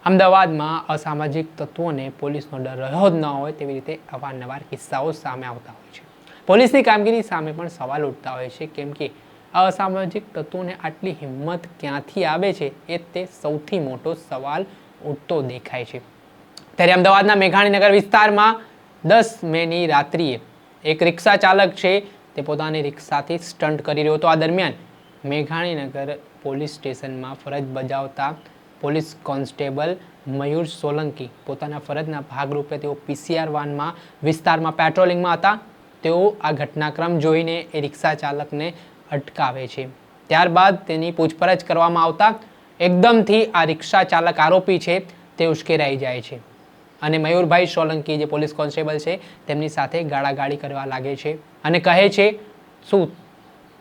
અમદાવાદમાં અસામાજિક તત્વોને પોલીસનો ડર રહ્યો જ ન હોય તેવી રીતે અવારનવાર કિસ્સાઓ સામે આવતા હોય છે। પોલીસની કામગીરી સામે પણ સવાલ ઉઠતા હોય છે, કેમ કે અસામાજિક તત્વોને આટલી હિંમત ક્યાંથી આવે છે એ તે સૌથી મોટો સવાલ ઉઠતો દેખાય છે। ત્યારે અમદાવાદના મેઘાણીનગર વિસ્તારમાં 10 મેની રાત્રિએ એક રિક્ષા ચાલક છે તે પોતાની રિક્ષાથી સ્ટન્ટ કરી રહ્યો હતો। આ દરમિયાન મેઘાણીનગર પોલીસ સ્ટેશનમાં ફરજ બજાવતા પોલીસ કોન્સ્ટેબલ મયુર સોલંકી પોતાના ફરજના ભાગરૂપે તેઓ પીસીઆર વાનમાં વિસ્તારમાં પેટ્રોલિંગમાં હતા। તેઓ આ ઘટનાક્રમ જોઈને એ રિક્ષા ચાલકને અટકાવે છે। ત્યારબાદ તેની પૂછપરછ કરવામાં આવતા એકદમથી આ રિક્ષા ચાલક આરોપી છે તે ઉશ્કેરાઈ જાય છે અને મયુરભાઈ સોલંકી જે પોલીસ કોન્સ્ટેબલ છે તેમની સાથે ગાળાગાળી કરવા લાગે છે અને કહે છે, શું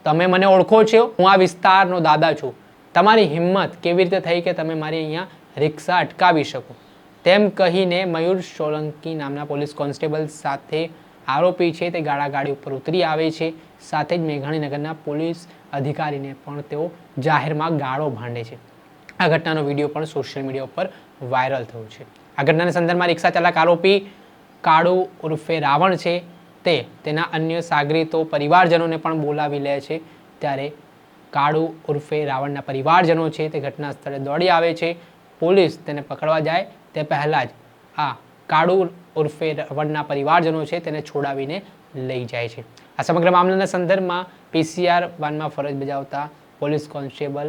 તમે મને ઓળખો છો? હું આ વિસ્તારનો દાદા છું। તમારી હિંમત કેવી રીતે થઈ કે તમે મારી અહીંયા રિક્ષા અટકાવી શકો? તેમ કહીને મયુર સોલંકી નામના પોલીસ કોન્સ્ટેબલ સાથે આરોપી છે તે ગાળાગાળી ઉપર ઉતરી આવે છે। સાથે જ મેઘાણીનગરના પોલીસ અધિકારીને પણ તેઓ જાહેરમાં ગાળો ભાંડે છે। આ ઘટનાનો વિડીયો પણ સોશિયલ મીડિયા ઉપર વાયરલ થયો છે। આ ઘટનાના સંદર્ભમાં રિક્ષા ચાલક આરોપી કાળુ ઉર્ફે રાવણ છે તે તેના અન્ય સાગરીતો પરિવારજનોને પણ બોલાવી લે છે। ત્યારે કાળુ ઉર્ફે રાવણના પરિવારજનો છે તે ઘટના સ્થળે દોડી આવે છે। પોલીસ તેને પકડવા જાય તે પહેલાં જ આ કાળુ ઉર્ફે રાવણના પરિવારજનો છે તેને છોડાવીને લઈ જાય છે। આ સમગ્ર મામલાના સંદર્ભમાં પીસીઆર વાનમાં ફરજ બજાવતા પોલીસ કોન્સ્ટેબલ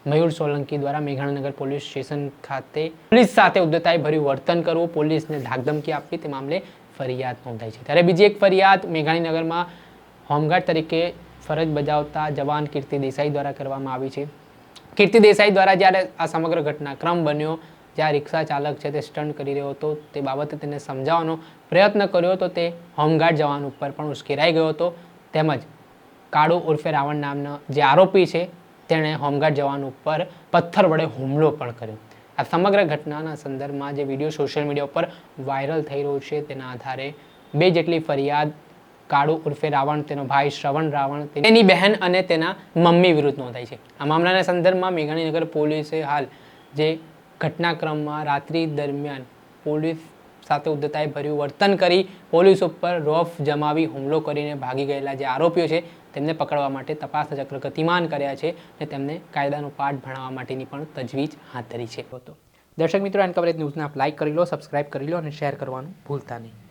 મયુર સોલંકી દ્વારા મેઘાણીનગર પોલીસ સ્ટેશન ખાતે પોલીસ સાથે ઉદ્ધતાઈ ભર્યું વર્તન કરવું, પોલીસને ધાકધમકી આપવી તે મામલે ફરિયાદ નોંધાઈ છે। ત્યારે બીજી એક ફરિયાદ મેઘાણીનગરમાં હોમગાર્ડ તરીકે ફરજ બજાવતા જવાન કીર્તિ દેસાઈ દ્વારા કરવામાં આવી છે। કીર્તિ દેસાઈ દ્વારા જ્યારે આ સમગ્ર ઘટનાક્રમ બન્યો, જ્યાં રિક્ષા ચાલક છે તે સ્ટન્ટ કરી રહ્યો હતો, તે બાબતે તેને સમજાવવાનો પ્રયત્ન કર્યો હતો, તે હોમગાર્ડ જવાન ઉપર પણ ઉશ્કેરાઈ ગયો હતો। તેમજ કાળુ ઉર્ફે રાવણ નામનો જે આરોપી છે તેણે હોમગાર્ડ જવાન ઉપર પથ્થર વડે હુમલો પણ કર્યો। આ સમગ્ર ઘટનાના સંદર્ભમાં જે વિડીયો સોશિયલ મીડિયા ઉપર વાયરલ થઈ રહ્યો છે તેના આધારે 2 જેટલી ફરિયાદ કાળુ ઉર્ફે રાવણ, તેનો ભાઈ શ્રવણ રાવણ, તેની બહેન અને તેના મમ્મી વિરુદ્ધ નોંધાઈ છે। આ મામલાના સંદર્ભમાં મેઘાણીનગર પોલીસે હાલ જે ઘટનાક્રમમાં રાત્રિ દરમિયાન પોલીસ સાથે ઉદ્ધતાઈ ભર્યું વર્તન કરી પોલીસ ઉપર રોફ જમાવી હુમલો કરીને ભાગી ગયેલા જે આરોપીઓ છે તેમને પકડવા માટે તપાસના ચક્ર ગતિમાન કર્યા છે અને તેમને કાયદાનો પાઠ ભણાવવા માટેની પણ તજવીજ હાથ ધરી છે। દર્શક મિત્રો, એન કવરેજ ન્યૂઝને આપ લાઇક કરી લો, સબસ્ક્રાઇબ કરી લો અને શેર કરવાનું ભૂલતા નહીં।